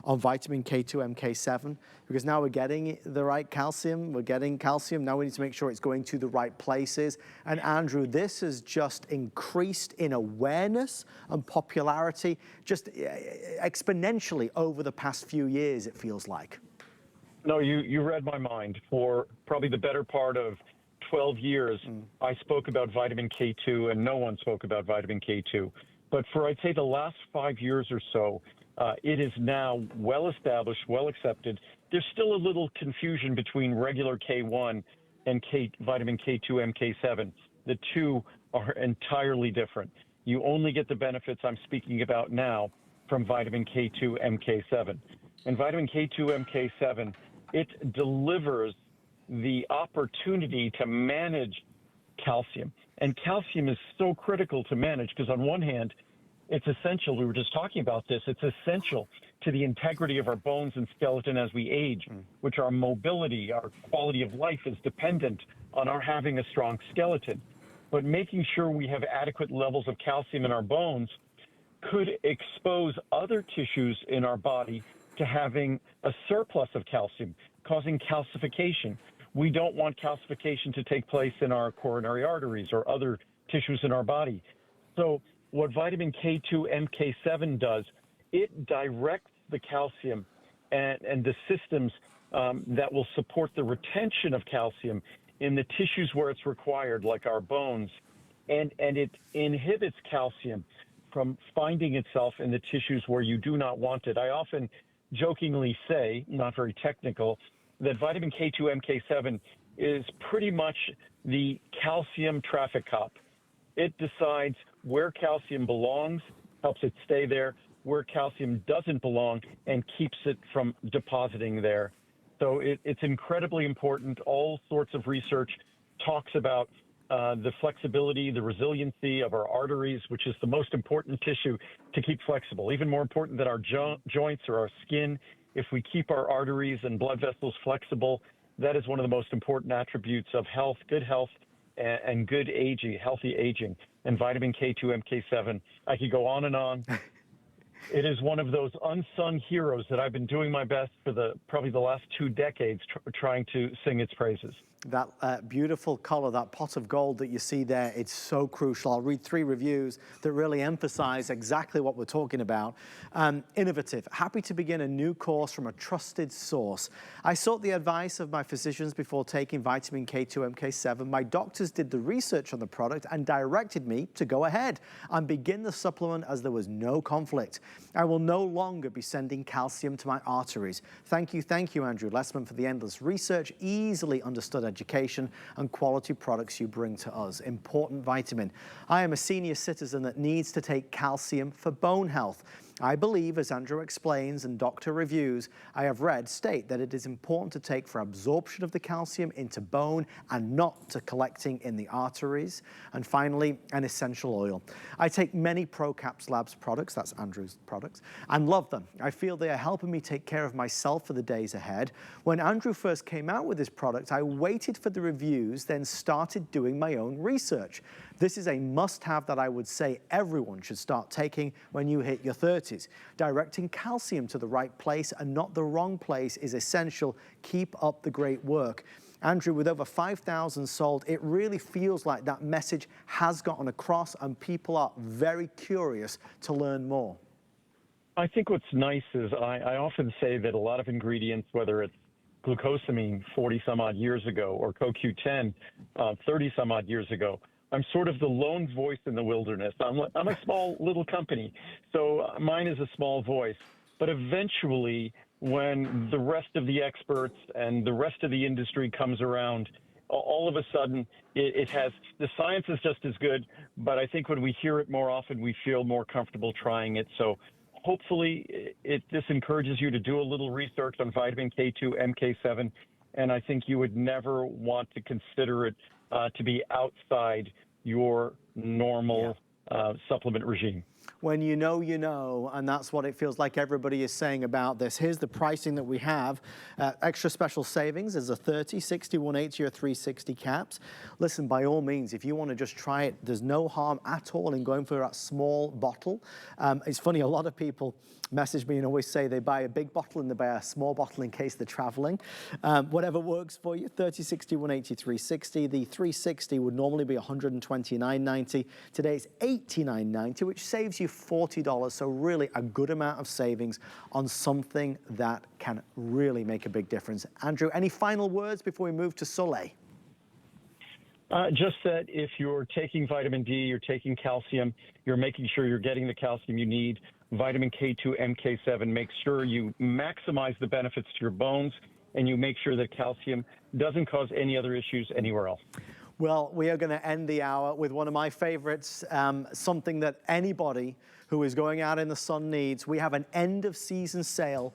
on vitamin K2 MK7, because now we're getting the right calcium, we're getting calcium, now we need to make sure it's going to the right places. And Andrew, this has just increased in awareness and popularity just exponentially over the past few years, it feels like. No, you read my mind. For probably the better part of 12 years, I spoke about vitamin K2 and no one spoke about vitamin K2. But for, I'd say, the last 5 years or so, it is now well established, well accepted. There's still a little confusion between regular K1 and vitamin K2 MK7. The two are entirely different. You only get the benefits I'm speaking about now from vitamin K2 MK7. And vitamin K2 MK7, it delivers the opportunity to manage calcium. And calcium is so critical to manage because on one hand, it's essential. We were just talking about this. It's essential to the integrity of our bones and skeleton as we age, which our mobility, our quality of life is dependent on our having a strong skeleton. But making sure we have adequate levels of calcium in our bones could expose other tissues in our body to having a surplus of calcium, causing calcification. We don't want calcification to take place in our coronary arteries or other tissues in our body. So what vitamin K2 MK7 does, it directs the calcium and the systems that will support the retention of calcium in the tissues where it's required, like our bones, and it inhibits calcium from finding itself in the tissues where you do not want it. I often jokingly say, not very technical, that vitamin K2 MK7 is pretty much the calcium traffic cop. It decides where calcium belongs, helps it stay there, where calcium doesn't belong, and keeps it from depositing there. So it's incredibly important. All sorts of research talks about the flexibility, the resiliency of our arteries, which is the most important tissue to keep flexible, even more important than our joints or our skin. If we keep our arteries and blood vessels flexible, that is one of the most important attributes of health, and good aging, healthy aging. And vitamin K2 MK7, I could go on and on. It is one of those unsung heroes that I've been doing my best for probably the last 2 decades trying to sing its praises. That beautiful color, that pot of gold that you see there, it's so crucial. I'll read 3 reviews that really emphasize exactly what we're talking about. Innovative, happy to begin a new course from a trusted source. I sought the advice of my physicians before taking vitamin K2 MK7. My doctors did the research on the product and directed me to go ahead and begin the supplement as there was no conflict. I will no longer be sending calcium to my arteries. Thank you, Andrew Lessman, for the endless research, easily understood education, and quality products you bring to us. Important vitamin. I am a senior citizen that needs to take calcium for bone health. I believe, as Andrew explains and doctor reviews I have read state that it is important to take for absorption of the calcium into bone and not to collecting in the arteries. And finally, an essential oil. I take many ProCaps Labs products, that's Andrew's products, and love them. I feel they are helping me take care of myself for the days ahead. When Andrew first came out with this product, I waited for the reviews, then started doing my own research. This is a must-have that I would say everyone should start taking when you hit your 30s. Directing calcium to the right place and not the wrong place is essential. Keep up the great work. Andrew, with over 5,000 sold, it really feels like that message has gotten across and people are very curious to learn more. I think what's nice is I often say that a lot of ingredients, whether it's glucosamine 40 some odd years ago or CoQ10 30 some odd years ago, I'm sort of the lone voice in the wilderness. I'm a small little company, so mine is a small voice. But eventually, when the rest of the experts and the rest of the industry comes around, all of a sudden it has, the science is just as good, but I think when we hear it more often, we feel more comfortable trying it. So hopefully this encourages you to do a little research on vitamin K2 MK7, and I think you would never want to consider it to be outside your normal supplement regime. When you know, and that's what it feels like everybody is saying about this. Here's the pricing that we have. Extra special savings is a 30, 60, 180, or 360 caps. Listen, by all means, if you want to just try it, there's no harm at all in going for that small bottle. It's funny, a lot of people message me and always say they buy a big bottle and they buy a small bottle in case they're traveling. Whatever works for you, 30, 60, 180, 360. The 360 would normally be $129.90. Today it's $89.90, which saves you $40. So really a good amount of savings on something that can really make a big difference. Andrew, any final words before we move to Soleil? Just that if you're taking vitamin D, you're taking calcium, you're making sure you're getting the calcium you need. Vitamin K2 MK7 makes sure you maximize the benefits to your bones, and you make sure that calcium doesn't cause any other issues anywhere else. Well, we are going to end the hour with one of my favorites, something that anybody who is going out in the sun needs. We have an end of season sale